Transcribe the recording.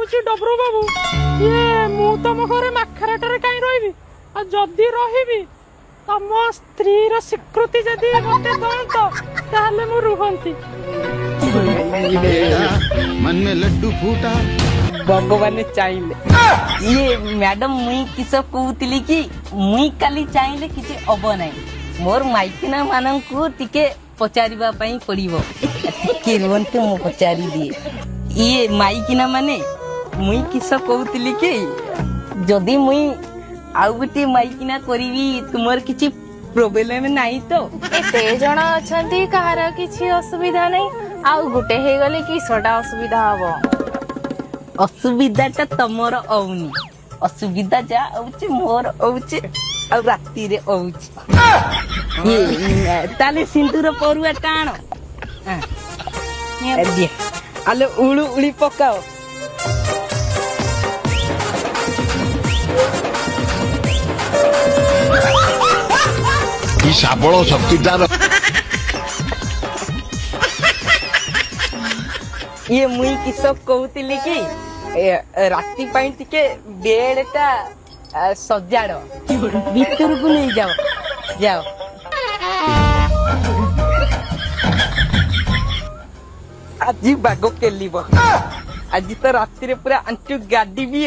କହୁଛି ଡବ୍ରୁ ବାବୁ, ମୁଁ ତମ ଘରେ ମାଖରାଟାରେ କାହିଁ ରହିବି? ଆଉ ଯଦି ରହିବି ତମ ସ୍ତ୍ରୀର ସ୍ୱୀକୃତି ଯଦି ମତେ ଦଅନ୍ତ ତାହେଲେ ମୁଁ ରୁହନ୍ତି। मन में लड्डू फूटा। भगवान चाहिले ये मैडम मुई किस कहूतिली कि मुई काली चाहिले किछि हबो नै। मोर माइकिना माननकु टिके पचारिबा पई पड़िबो। टिके रुहंतु मु पचारि दिए। ये माइकिना माने मुई किस कहूतिली कि जदी मुई आउ गुटी माइकिना करिवी तुमर किछि प्रोब्लेम नाही तो? एते जण अछंती कहार किछि असुविधा नै। आउ गुटे हे गले कि सडा असुविधा हबो। असुविधाटा तमर औनी, असुविधा जा औचे मोर औचे आ राती रे औचे। ये ताले सिंदूर परुआ टाण दिए आले उळु उळी पकाओ। ई शाबळ शक्तिदार। ये मुई किस कहूतिली कि राती पाई टिके बेडटा सजाड़ भीतर को नहीं जाओ जाओ। आज बाग केलिब आज तो राती रे पूरा आंचु गाड़ी भी